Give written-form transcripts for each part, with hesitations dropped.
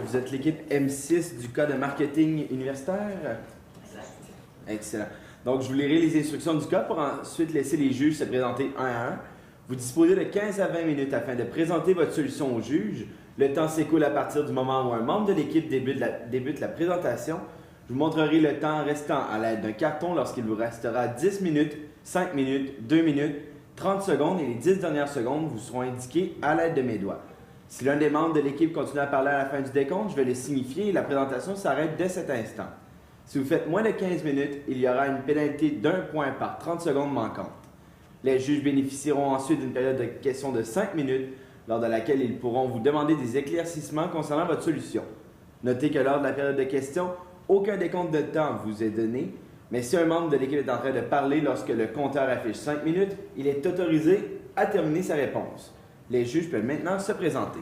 vous êtes l'équipe M6 du cas de marketing universitaire? Exact. Excellent. Donc, je vous lirai les instructions du cas pour ensuite laisser les juges se présenter un à un. Vous disposez de 15 à 20 minutes afin de présenter votre solution au juge. Le temps s'écoule à partir du moment où un membre de l'équipe débute la présentation. Je vous montrerai le temps restant à l'aide d'un carton lorsqu'il vous restera 10 minutes, 5 minutes, 2 minutes, 30 secondes et les 10 dernières secondes vous seront indiquées à l'aide de mes doigts. Si l'un des membres de l'équipe continue à parler à la fin du décompte, je vais le signifier et la présentation s'arrête dès cet instant. Si vous faites moins de 15 minutes, il y aura une pénalité d'1 point par 30 secondes manquantes. Les juges bénéficieront ensuite d'une période de questions de 5 minutes, lors de laquelle ils pourront vous demander des éclaircissements concernant votre solution. Notez que lors de la période de questions, aucun décompte de temps vous est donné, mais si un membre de l'équipe est en train de parler lorsque le compteur affiche 5 minutes, il est autorisé à terminer sa réponse. Les juges peuvent maintenant se présenter.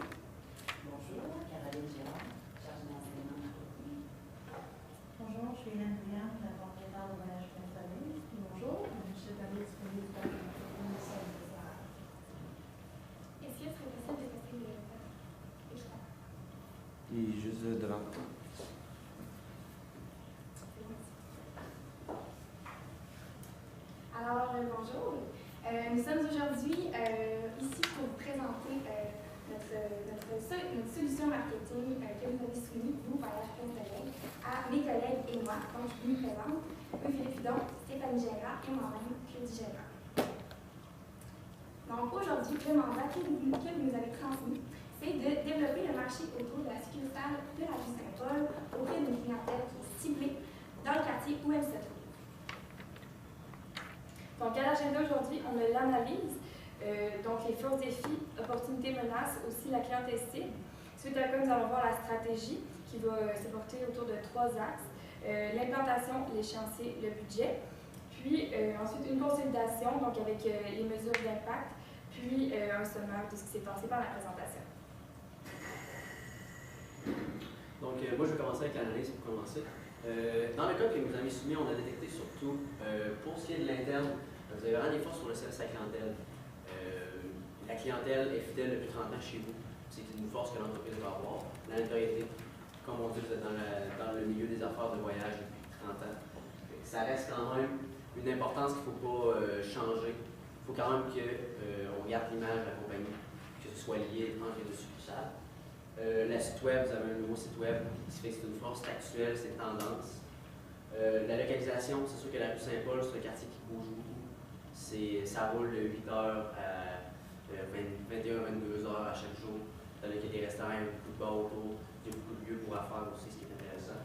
Bonjour, Caroline Girard, chargée d'enseignement marketing. Bonjour, je suis Hélène Bouillard, la propriétaire de Voyage Prince-Famille. Bonjour, je suis établie disponible pour le marketing du service des horaires. Est-ce que ce serait possible de passer l'écran? Et juste devant. Alors, bonjour. Nous sommes aujourd'hui ici pour vous présenter notre solution marketing que vous avez soumise, vous, Voyage Prince-Famille, à mes collègues et moi. Donc, je vous présente Philippe Fidon, Stéphanie Gérard et moi-même, Claudie Gérard. Donc, aujourd'hui, le mandat que vous nous avez transmis, c'est de développer le marché autour de la succursale de la rue Saint-Paul auprès d'une clientèle qui est ciblée dans le quartier où elle se trouve. Donc, à l'agenda aujourd'hui, on a l'analyse, donc les forces, défis, opportunités, menaces, aussi la clientèle cible. Suite à quoi, nous allons voir la stratégie qui va se porter autour de 3 axes. L'implantation, l'échéancier, le budget. Puis ensuite une consolidation, donc avec les mesures d'impact, puis un sommaire de ce qui s'est passé par la présentation. Donc, moi, je vais commencer avec l'analyse pour commencer. Dans le cas que vous avez soumis, on a détecté surtout, pour ce qui est de l'interne, vous avez vraiment des forces sur le service à la clientèle. La clientèle est fidèle depuis 30 ans chez vous. C'est une force que l'entreprise va avoir. La notoriété, comme on dit, vous êtes dans le milieu des affaires de voyage depuis 30 ans. Ça reste quand même une importance qu'il ne faut pas changer. Il faut quand même qu'on garde l'image de la compagnie, que ce soit lié entre les deux succursales. Le site web, vous avez un nouveau site web qui fait que c'est une force actuelle, c'est tendance. La localisation, c'est sûr que la rue Saint-Paul, c'est un quartier qui bouge beaucoup. Ça roule de 8h à 21-22h à chaque jour. Dans lequel il y a des restaurants, il y a beaucoup de bars autour, il y a beaucoup de lieux pour affaires aussi, ce qui est intéressant.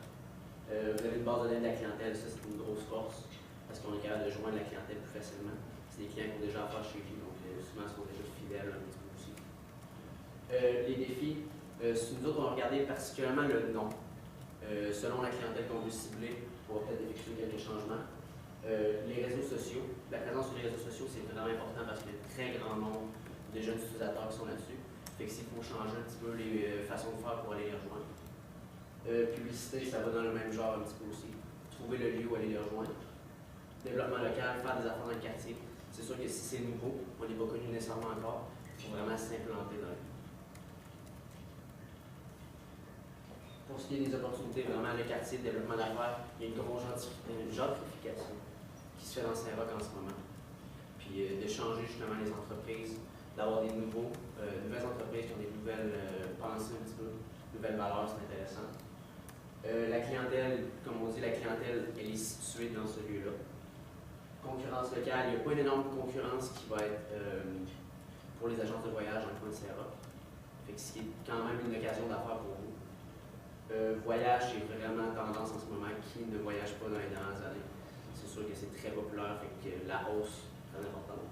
Vous avez une base de données de la clientèle, ça c'est une grosse force, parce qu'on est capable de joindre la clientèle plus facilement. C'est des clients qui ont déjà affaire chez vous, donc souvent ils sont déjà fidèles un petit peu aussi. Les défis, nous autres, on va regarder particulièrement le nom. Selon la clientèle qu'on veut cibler, on va peut-être effectuer quelques changements. Les réseaux sociaux, la présence sur les réseaux sociaux, c'est vraiment important parce qu'il y a un très grand nombre de jeunes utilisateurs qui sont là-dessus. Fait que s'il faut changer un petit peu les façons de faire pour aller les rejoindre. Publicité, ça va dans le même genre un petit peu aussi. Trouver le lieu où aller les rejoindre. Développement local, faire des affaires dans le quartier. C'est sûr que si c'est nouveau, on n'est pas connu nécessairement encore, il faut vraiment s'implanter dans le. Pour ce qui est des opportunités, vraiment le quartier, le développement d'affaires, il y a une grosse gentrification qui se fait dans Saint-Roch en ce moment. Puis de changer justement les entreprises, d'avoir des nouvelles entreprises qui ont des nouvelles pensées un petit peu, nouvelles valeurs, c'est intéressant. La clientèle, comme on dit, la clientèle, elle est située dans ce lieu-là. Concurrence locale, il n'y a pas une énorme concurrence qui va être pour les agences de voyage dans le coin de Saint-Roch. Ce qui est quand même une occasion d'affaires pour vous. Voyage, c'est vraiment tendance en ce moment. Qui ne voyage pas dans les dernières années? C'est sûr que c'est très populaire, fait que la hausse est très importante.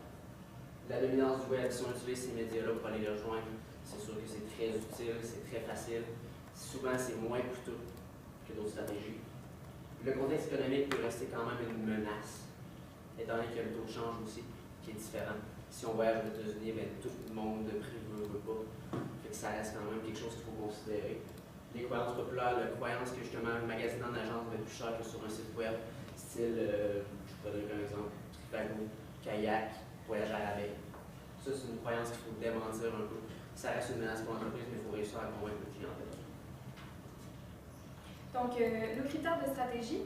La dominance du web, si on utilise ces médias-là pour aller les rejoindre, c'est sûr que c'est très utile, c'est très facile. Souvent, c'est moins coûteux que d'autres stratégies. Le contexte économique peut rester quand même une menace, étant donné qu'il y a le taux de change aussi, qui est différent. Si on voyage aux États-Unis, tout le monde de prix ne veut pas. Fait que ça reste quand même quelque chose qu'il faut considérer. Les croyances populaires, la croyance que justement magasiner en agence va être plus cher que sur un site web, style, je pourrais donner un exemple, Trivago, Kayak, voyage à la veille. Ça, c'est une croyance qu'il faut démentir un peu. Ça reste une menace pour l'entreprise, mais il faut réussir à convaincre le client. Donc, nos critères de stratégie,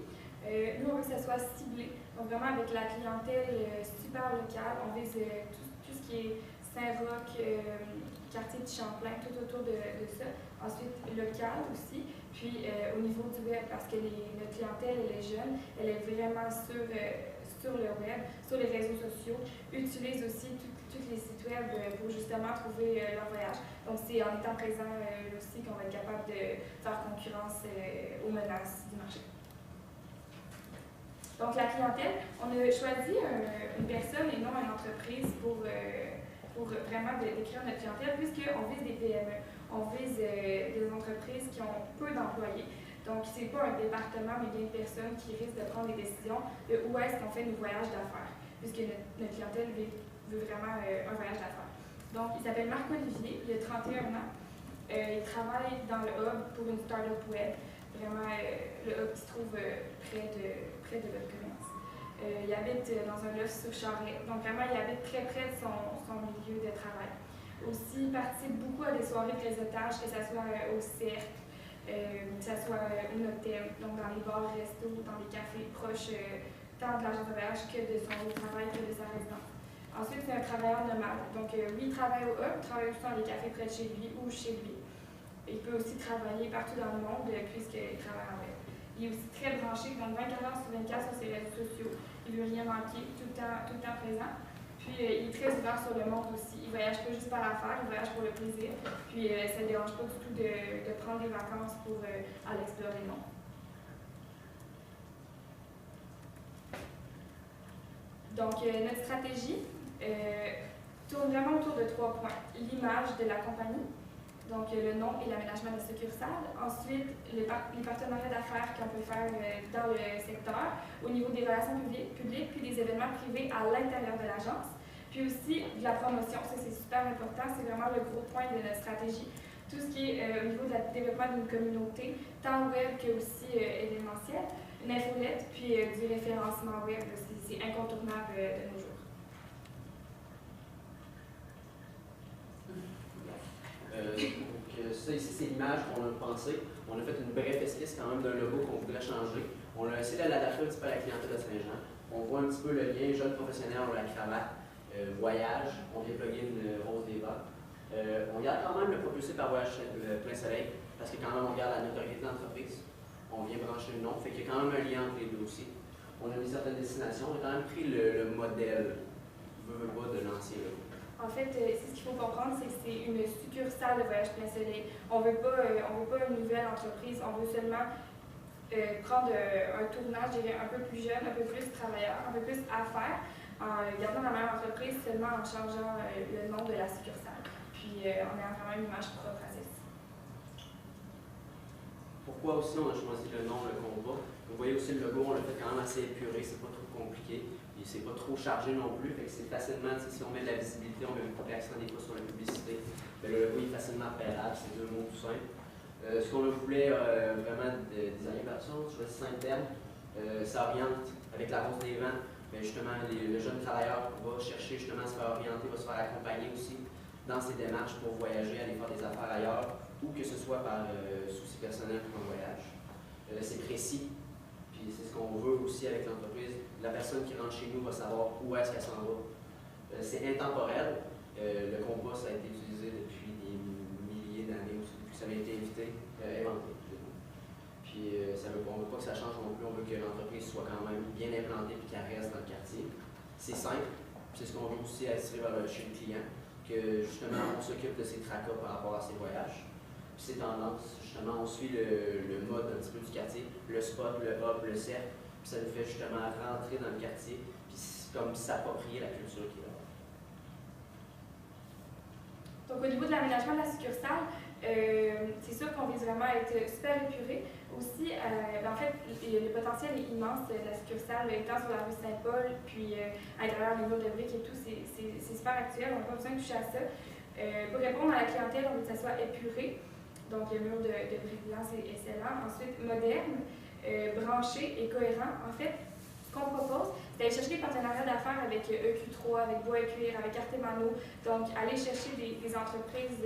nous, on veut que ça soit ciblé. Donc, vraiment avec la clientèle super locale. On vise tout ce qui est Saint-Roch, quartier de Champlain, tout autour de ça. Ensuite, local aussi. Puis, au niveau du web, parce que notre clientèle, elle est jeune, elle est vraiment sur le web, sur les réseaux sociaux, utilise aussi tous les sites web pour justement trouver leur voyage. Donc, c'est en étant présent aussi qu'on va être capable de faire concurrence aux menaces du marché. Donc, la clientèle, on a choisi une personne et non une entreprise pour vraiment décrire notre clientèle, puisqu'on vise des PME, on vise des entreprises qui ont peu d'employés. Donc, ce n'est pas un département, mais bien une personne qui risque de prendre des décisions de où est-ce qu'on fait nos voyages d'affaires, puisque notre clientèle veut vraiment un voyage d'affaires. Donc, il s'appelle Marc-Olivier, il a 31 ans. Il travaille dans le hub pour une start-up web, vraiment le hub qui se trouve près de votre commerce. Il habite dans un loft sur Charest, donc vraiment il habite très près de son milieu de travail. Aussi, il participe beaucoup à des soirées de réseautage, que ce soit au cercle, que ce soit au hôtel, donc dans les bars, restos, dans les cafés proches tant de l'agence de voyage que de son travail que de sa résidence. Ensuite, c'est un travailleur nomade. Donc, lui, il travaille au hub, il travaille aussi dans les cafés près de chez lui ou chez lui. Il peut aussi travailler partout dans le monde puisqu'il travaille en web. Il est aussi très branché, donc 24 heures sur 24 sur ses réseaux sociaux. Il ne veut rien manquer, tout le temps présent. Puis, il est très ouvert sur le monde aussi. Il ne voyage pas juste par l'affaire, il voyage pour le plaisir. Puis, ça ne dérange pas du tout de prendre des vacances pour aller explorer le monde. Donc, notre stratégie tourne vraiment autour de 3 points. L'image de la compagnie, donc le nom et l'aménagement de succursales. Ensuite, les partenariats d'affaires qu'on peut faire dans le secteur, au niveau des relations publiques, puis des événements privés à l'intérieur de l'agence. Puis aussi de la promotion, ça c'est super important, c'est vraiment le gros point de notre stratégie. Tout ce qui est au niveau du développement d'une communauté, tant web que aussi événementiel, une infolette, puis du référencement web, c'est incontournable de nos jours. Donc, ça ici, c'est l'image qu'on a pensée. On a fait une brève esquisse quand même d'un logo qu'on voudrait changer. On a essayé de l'adapter un petit peu à la clientèle de Saint-Jean. On voit un petit peu le lien jeune professionnel, on a la cravate, voyage, on vient plugger une rose des vents. On garde quand même le propulsé par Voyage Plein Soleil, parce que quand même on garde la notoriété de l'entreprise. On vient brancher le nom, fait qu'il y a quand même un lien entre les deux aussi. On a mis certaines destinations, on a quand même pris le modèle, veut pas, de l'ancien logo. En fait, ce qu'il faut comprendre, c'est que c'est une succursale de Voyage Plein Soleil. On veut pas une nouvelle entreprise, on veut seulement prendre un tournage, je dirais, un peu plus jeune, un peu plus travailleur, un peu plus affaires, en gardant la même entreprise, seulement en changeant le nom de la succursale. Puis on a vraiment une image propre à celle-ci. Pourquoi aussi on a choisi le nom, le combat? Vous voyez aussi le logo, on l'a fait quand même assez épuré, c'est pas trop compliqué. Et c'est pas trop chargé non plus, fait que c'est facilement, si on met de la visibilité, on met beaucoup d'accent des fois sur la publicité, mais le logo est facilement repérable, c'est 2 mots tout simples. Ce qu'on voulait vraiment designer par ça, on choisit 5 termes, ça oriente avec la rose des vents, mais justement le jeune travailleur va chercher justement à se faire orienter, va se faire accompagner aussi dans ses démarches pour voyager, aller faire des affaires ailleurs, ou que ce soit par souci personnel pour un voyage. C'est précis. Puis c'est ce qu'on veut aussi avec l'entreprise. La personne qui rentre chez nous va savoir où est-ce qu'elle s'en va. C'est intemporel. Le compas, ça a été utilisé depuis des milliers d'années aussi, depuis que ça a été inventé. Puis on ne veut pas que ça change non plus. On veut que l'entreprise soit quand même bien implantée et qu'elle reste dans le quartier. C'est simple. C'est ce qu'on veut aussi attirer chez le client, que justement on s'occupe de ses tracas par rapport à ses voyages. Puis c'est tendance. Justement, on suit le mode un petit peu du quartier, le spot, le hub, le cercle, puis ça nous fait justement rentrer dans le quartier, puis comme s'approprier la culture qui est là. Donc, au niveau de l'aménagement de la succursale, c'est sûr qu'on vise vraiment à être super épuré. Aussi, en fait, le potentiel est immense de la succursale, étant sur la rue Saint-Paul, puis à travers les murs de briques et tout, c'est super actuel, on n'a pas besoin de toucher à ça. Pour répondre à la clientèle, on veut que ça soit épuré. Donc, le mur de briques blancs, c'est excellent. Ensuite, moderne, branché et cohérent. En fait, Ce qu'on propose, c'est d'aller chercher des partenariats d'affaires avec EQ3, avec Bois et Cuir, avec Artemano. Donc, aller chercher des entreprises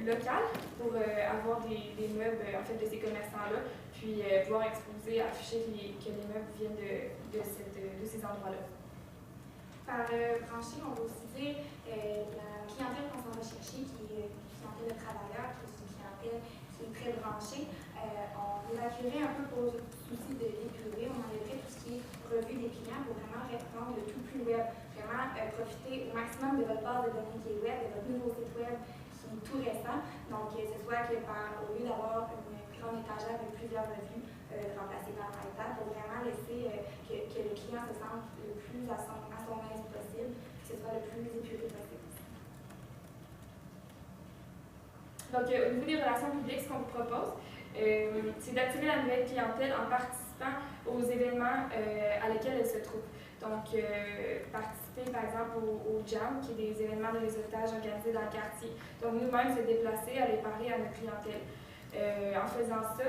locales pour avoir des meubles en fait, de ces commerçants-là, puis pouvoir exposer, afficher que les meubles viennent de ces endroits-là. Par brancher, on va aussi dire la clientèle qu'on s'en va chercher, qui est une clientèle de travailleurs, qui est une clientèle qui est très branchée. On évacuerait un peu pour le souci de l'épurer, on enlèverait tout ce qui est revue des clients pour vraiment répondre le tout plus web, vraiment profiter au maximum de votre base de données qui est web, de votre nouveau site web qui est tout récent. Donc, ce soit que au lieu d'avoir une grande étagère avec plusieurs revues, remplacées par un iPad, pour vraiment laisser que le client se sente le plus à son aise possible, que ce soit le plus épuré possible. Donc, au niveau des relations publiques, ce qu'on vous propose, c'est d'attirer la nouvelle clientèle en participant aux événements à lesquels elle se trouve. Donc, participer par exemple au JAM, qui est des événements de réseautage organisés dans le quartier. Donc, nous-mêmes, se déplacer, aller parler à notre clientèle. En faisant ça,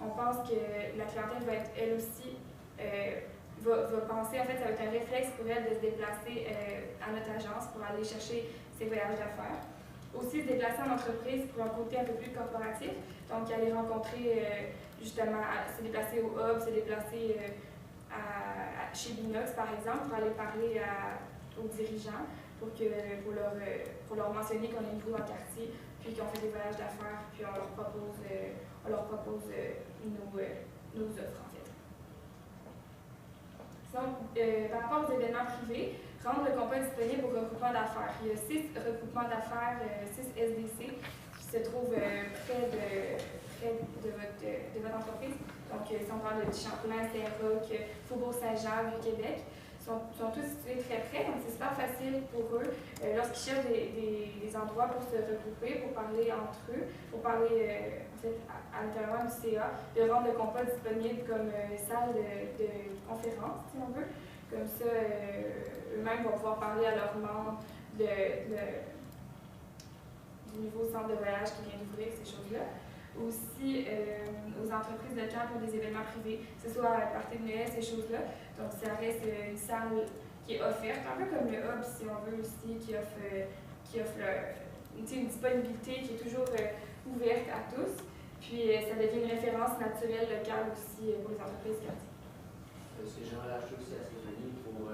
on pense que la clientèle va être, elle aussi, va penser, en fait, ça va être un réflexe pour elle de se déplacer à notre agence pour aller chercher ses voyages d'affaires. Aussi, se déplacer en entreprise pour un côté un peu plus corporatif. Donc, aller rencontrer, justement, se déplacer au hub, se déplacer chez Binox, par exemple, pour aller parler aux dirigeants, pour leur mentionner qu'on est nouveau dans le quartier, puis qu'on fait des voyages d'affaires, puis on leur propose nos offres, en fait. Sinon, par rapport aux événements privés, rendre le compas disponible aux regroupements d'affaires. Il y a 6 regroupements d'affaires, 6 SDC, qui se trouvent près de votre entreprise. Donc, si on parle de Champlain, Saint-Roch, Faubourg-Saint-Jean, Vieux-Québec, sont tous situés très près, donc c'est super facile pour eux, lorsqu'ils cherchent des endroits pour se regrouper, pour parler entre eux, pour parler en fait, à l'intérieur du CA, de rendre le compas disponible comme salle de conférence, si on veut. Comme ça, eux-mêmes vont pouvoir parler à leurs membres du nouveau centre de voyage qui vient d'ouvrir, ces choses-là. Aussi aux entreprises de camp pour des événements privés, que ce soit à la partie de Noël, ces choses-là. Donc, ça reste une salle qui est offerte, un peu comme le Hub, si on veut aussi, qui offre une disponibilité qui est toujours ouverte à tous. Puis, ça devient une référence naturelle locale aussi pour les entreprises quartier. Ce que j'aimerais rajouter aussi à Stéphanie, pour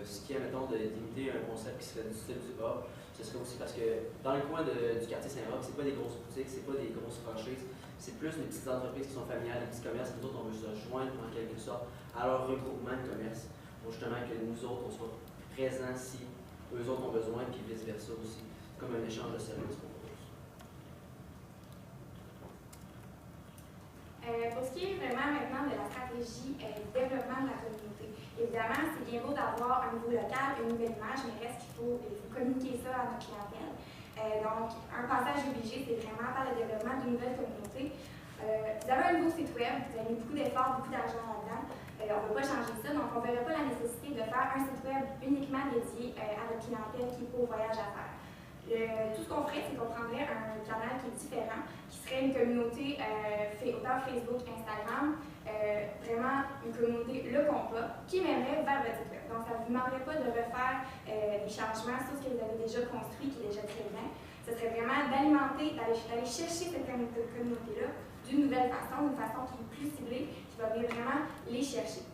ce qui est, mettons, d'imiter un concept qui serait du style du Hub, ce serait aussi parce que dans le coin du quartier Saint-Roch, c'est pas des grosses boutiques, c'est pas des grosses franchises, c'est plus des petites entreprises qui sont familiales, des petits commerces. Nous autres, on veut se rejoindre en quelque sorte à leur regroupement de commerce pour justement que nous autres, on soit présents si eux autres ont besoin, puis vice-versa aussi, comme un échange de services pour eux. Pour ce qui est vraiment maintenant de la stratégie du développement de la communauté, évidemment, c'est bien beau d'avoir un nouveau local, une nouvelle image, mais reste qu'il faut communiquer ça à notre clientèle. Donc, un passage obligé, c'est vraiment par le développement d'une nouvelle communauté. Vous avez un nouveau site web, vous avez mis beaucoup d'efforts, beaucoup d'argent là-dedans. On ne peut pas changer ça, donc on ne verra pas la nécessité de faire un site web uniquement dédié à notre clientèle qui est au voyage à faire. Tout ce qu'on ferait, c'est qu'on prendrait un canal qui est différent, qui serait une communauté autant Facebook, Instagram, vraiment une communauté Le Compas, qui mènerait vers votre site web. Donc, ça ne vous demanderait pas de refaire des changements sur ce que vous avez déjà construit, qui est déjà très bien. Ce serait vraiment d'alimenter, d'aller chercher cette communauté-là d'une nouvelle façon, d'une façon qui est plus ciblée, qui va venir vraiment les chercher.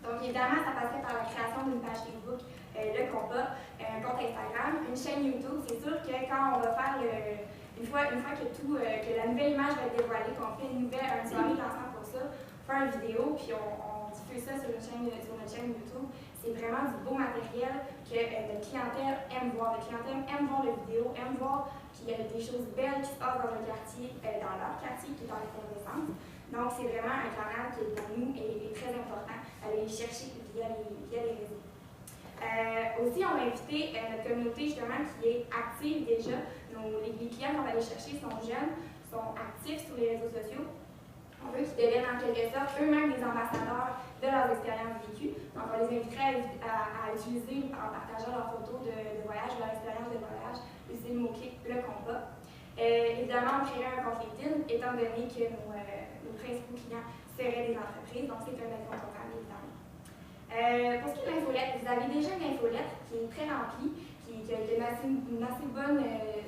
Donc, évidemment, ça passerait par la création d'une page Facebook, Le Compas, un compte Instagram, une chaîne YouTube. C'est sûr que quand on va faire une fois que la nouvelle image va être dévoilée, qu'on fait une soirée lancement pour ça, on fait une vidéo, puis on diffuse ça sur notre chaîne YouTube. C'est vraiment du beau matériel que notre clientèle aime voir. Notre clientèle aime voir les vidéos, aime voir qu'il y a des choses belles qui se passent dans le quartier, dans leur quartier, qui est dans l'effervescence. Donc, c'est vraiment un canal qui, pour nous, est très important à aller chercher via les réseaux. Aussi, on va inviter notre communauté, justement, qui est active déjà. Les clients qu'on va aller chercher sont jeunes, sont actifs sur les réseaux sociaux. On veut qu'ils deviennent en quelque sorte eux-mêmes des ambassadeurs de leurs expériences vécues. Donc, on les inviterait à utiliser, en partageant leurs photos de voyage, leur expérience de voyage, utiliser le mot-clic Le Compas. Évidemment, on créerait un compte LinkedIn, étant donné que nos principaux clients seraient des entreprises, donc c'est un incontournable, évidemment. Pour ce qui est de l'infolette, vous avez déjà une infolette qui est très remplie, qui a une assez bonne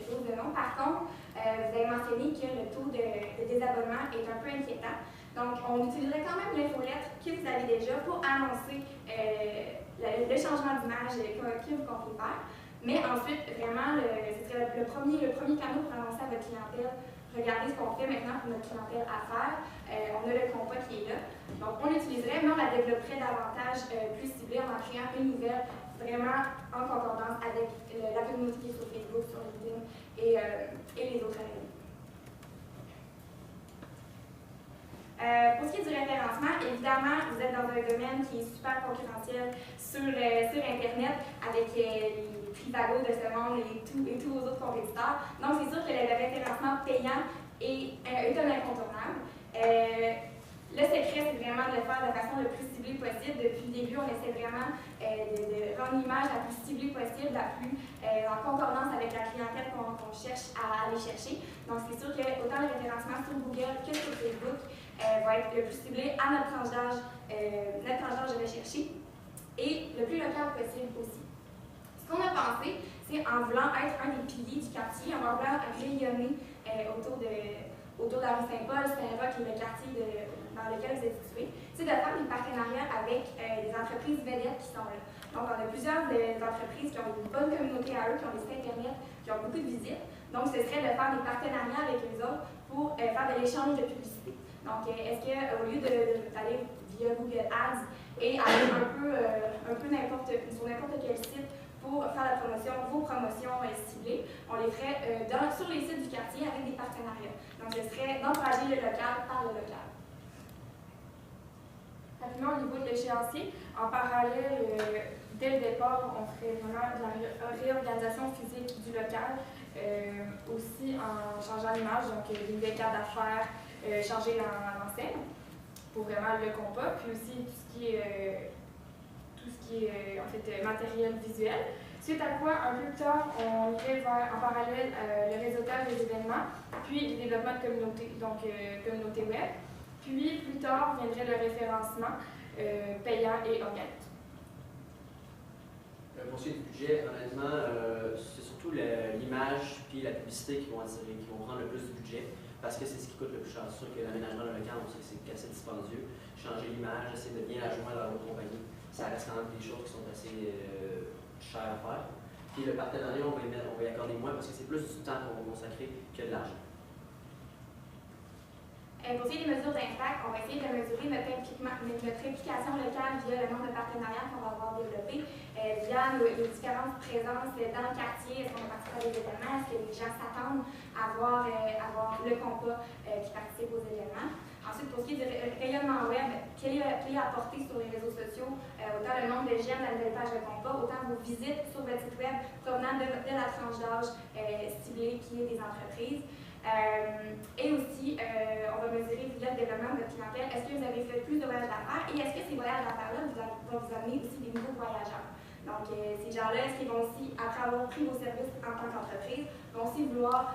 chose de nom. Par contre, vous avez mentionné que le taux de désabonnement est un peu inquiétant. Donc, on utiliserait quand même l'infolette que vous avez déjà pour annoncer le changement d'image que vous comptez faire. Mais ensuite, vraiment, ce serait le premier canal pour annoncer à votre clientèle. Regardez ce qu'on fait maintenant pour notre clientèle affaires. On a le compas qui est là. Donc, on l'utiliserait, mais on la développerait davantage plus ciblée en créant une nouvelle vraiment en concordance avec la communauté qui est sur Facebook, sur LinkedIn et les autres réseaux. Pour ce qui est du référencement, évidemment, vous êtes dans un domaine qui est super concurrentiel sur Internet avec les Trivago de ce monde et tous vos autres compétiteurs. Donc, c'est sûr que le référencement payant est un incontournable. Le secret, c'est vraiment de le faire de façon le plus ciblée possible. Depuis le début, on essaie vraiment de rendre l'image la plus ciblée possible, la plus en concordance avec la clientèle qu'on cherche à aller chercher. Donc, c'est sûr que autant le référencement sur Google que sur Facebook va être le plus ciblé à notre tranche d'âge recherché et le plus local possible aussi. Ce qu'on a pensé, c'est en voulant être un des piliers du quartier, en voulant rayonner autour de la rue Saint-Paul, Saint-Roch et le quartier dans lequel vous êtes situé, c'est de faire des partenariats avec des entreprises vedettes qui sont là. Donc, on a plusieurs entreprises qui ont une bonne communauté à eux, qui ont des sites Internet, qui ont beaucoup de visites. Donc, ce serait de faire des partenariats avec eux autres pour faire de l'échange de publicité. Donc, est-ce qu'au lieu d'aller via Google Ads et aller un peu sur n'importe quel site pour faire vos promotions ciblées, on les ferait sur les sites du quartier avec des partenariats. Donc, ce serait d'encourager le local par le local. Rapidement, au niveau de l'échéancier, en parallèle, dès le départ, on ferait vraiment de la réorganisation physique du local, aussi en changeant l'image, donc des nouvelles cartes d'affaires, changer l'enseigne pour vraiment le compas, puis aussi tout ce qui est en fait matériel visuel. Suite à quoi, un peu plus tard, on irait vers en parallèle le réseautage des événements, puis le développement de communauté, donc communauté web. Puis plus tard viendrait le référencement payant et organique. Pour ce qui est du budget, honnêtement, c'est surtout l'image puis la publicité qui vont prendre le plus du budget, parce que c'est ce qui coûte le plus cher. C'est sûr que l'aménagement d'un local, on sait que c'est assez dispendieux. Changer l'image, essayer de bien la joindre à votre compagnie, ça reste quand même des choses qui sont assez chères à faire. Puis le partenariat, on va y accorder moins parce que c'est plus du temps qu'on va consacrer que de l'argent. Pour ce qui est des mesures d'impact, on va essayer de mesurer notre implication locale via le nombre de partenariats qu'on va avoir développés, via les différentes présences dans le quartier. Est-ce qu'on va participer à des événements? Est-ce que les gens s'attendent à voir le compas qui participe aux événements? Ensuite, pour ce qui est du rayonnement web, quel est apporté sur les réseaux sociaux, autant le nombre de j'aime la nouvelle page de compas, autant vos visites sur votre site web provenant de la tranche d'âge ciblée qui est des entreprises. Et aussi, on va mesurer via le développement de votre clientèle, est-ce que vous avez fait plus de voyages d'affaires et est-ce que ces voyages d'affaires-là vont vous amener aussi des nouveaux voyageurs. Donc, ces gens-là, est-ce qu'ils vont aussi, après avoir pris vos services en tant qu'entreprise, vont aussi vouloir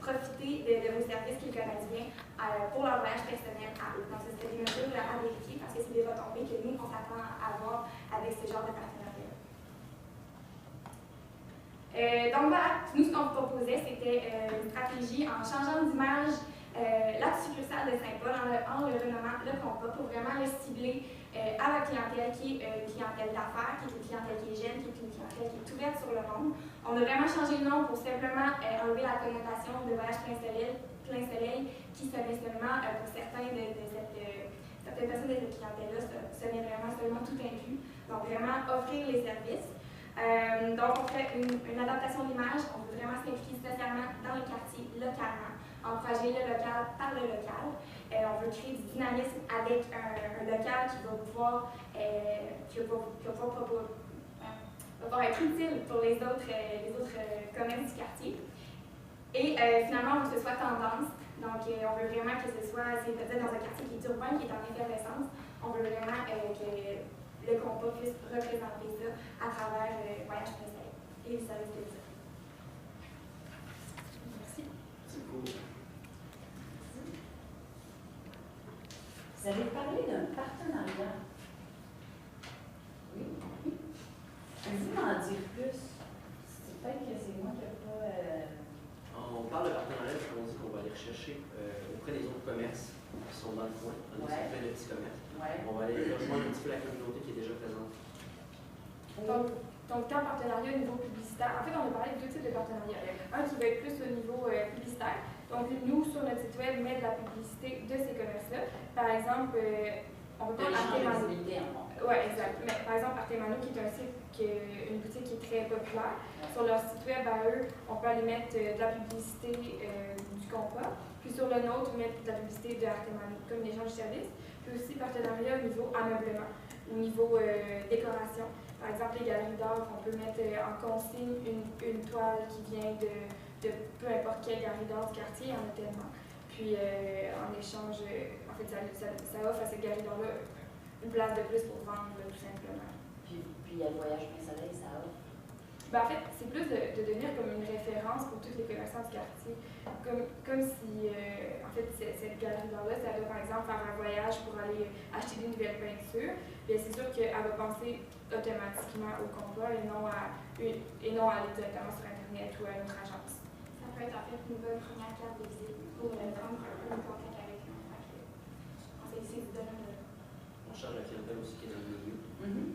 profiter de vos services qu'ils connaissent bien pour leur voyage personnel à eux. Donc, ce serait des mesures à vérifier parce que c'est des retombées que nous, on s'attend à avoir avec ce genre de partenariat. Donc voilà, nous, ce qu'on vous proposait, c'était une stratégie en changeant d'image la succursale de Saint-Paul, en le renommant le compas pour vraiment le cibler à la clientèle qui est une clientèle d'affaires, qui est une clientèle qui est jeune, qui est une clientèle qui est ouverte sur le monde. On a vraiment changé le nom pour simplement enlever la connotation de voyage plein soleil qui sonnait seulement pour certaines personnes de cette clientèle-là, sonnait vraiment seulement tout inclus. Donc vraiment offrir les services. Donc, on fait une adaptation d'image. On veut vraiment s'impliquer socialement dans le quartier, localement, encourager le local par le local. On veut créer du dynamisme avec un local qui va pouvoir être utile pour les autres commerces du quartier. Et finalement, on veut que ce soit tendance. Donc, on veut vraiment que ce soit, c'est peut-être dans un quartier qui est urbain, qui est en effervescence. On veut vraiment que le compas puisse représenter ça à travers Voyage plein soleil et le service de plaisir. Merci. C'est cool. Vous avez parlé d'un partenariat. dire plus? C'est peut-être que c'est moi qui n'ai pas. On parle de partenariat parce qu'on dit qu'on va aller rechercher auprès des autres commerces qui sont dans le coin, on a plein de petits commerces. Ouais. On va aller rejoindre un petit peu la communauté qui est déjà présente. Donc, tant partenariat au niveau publicitaire, en fait, on a parlé de deux types de partenariats. Un qui va être plus au niveau publicitaire. Donc, nous, sur notre site web, mettre de la publicité de ces commerces-là. Par exemple, on peut prendre Artemano. Oui, exact. Mais, par exemple, Artemano, qui est un site, une boutique qui est très populaire. Sur leur site web, à eux, on peut aller mettre de la publicité du compas. Puis sur le nôtre, mettre de la publicité de Artemano, comme l'échange de services. Puis aussi partenariat au niveau ameublement, au niveau décoration. Par exemple, les galeries d'art, on peut mettre en consigne une toile qui vient de peu importe quelle galerie d'art du quartier, il y en a tellement. Puis en échange, en fait, ça offre à cette galerie d'art-là une place de plus pour vendre, tout simplement. Puis il y a le voyage Prince-Soleil, ça offre. Ben, en fait, c'est plus de devenir comme une référence pour tous les commerçants du quartier. Comme si, en fait, cette galerie d'art-là, ça doit par exemple faire un voyage pour aller acheter des nouvelles peintures. Bien, c'est sûr qu'elle va penser automatiquement au compas et non à aller directement sur Internet ou à une autre agence. Ça peut être en fait une bonne première carte de visite pour prendre un peu de contact avec nous. On fait essayer de donner On cherche la clientèle aussi qui est dans le milieu.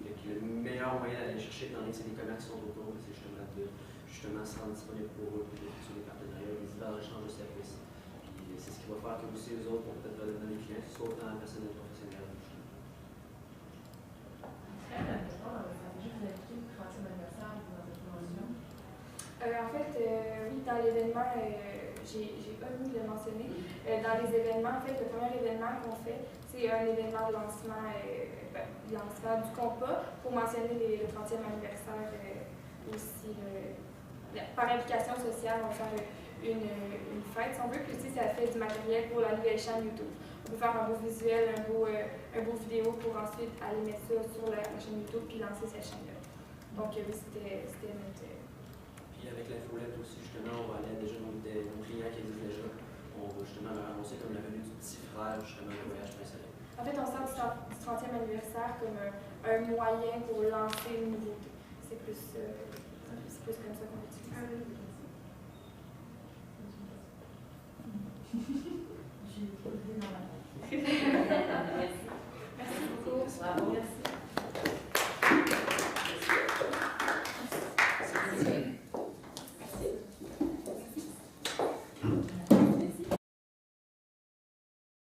Fait que le meilleur moyen d'aller chercher dans les commerces qui sont autour, c'est justement de se rendre disponible pour eux, puis d'effectuer des partenariats, des divers échanges de services. Puis c'est ce qui va faire que aussi eux autres vont peut-être redonner des clients, soit autant personnels que professionnels. En fait, oui, dans l'événement, j'ai pas mis de le mentionner. Dans les événements, en fait, le premier événement qu'on fait, c'est un événement de lancement du compas pour mentionner le 30e anniversaire aussi. Par implication sociale, on va faire une fête, si on veut. Puis aussi, ça fait du matériel pour la nouvelle chaîne YouTube. On peut faire un beau visuel, un beau vidéo pour ensuite aller mettre ça sur la chaîne YouTube puis lancer cette chaîne-là. Donc, oui, c'était notre. Puis avec l'infolette aussi, justement, on va aller déjà dans nos clients qui existent déjà. On va justement leur annoncer comme la venue du petit frère, justement, le voyage Prince-Soleil. En fait, on sort du 30e anniversaire comme un moyen pour lancer une nouveauté. C'est plus comme ça qu'on utilise. J'ai posé dans la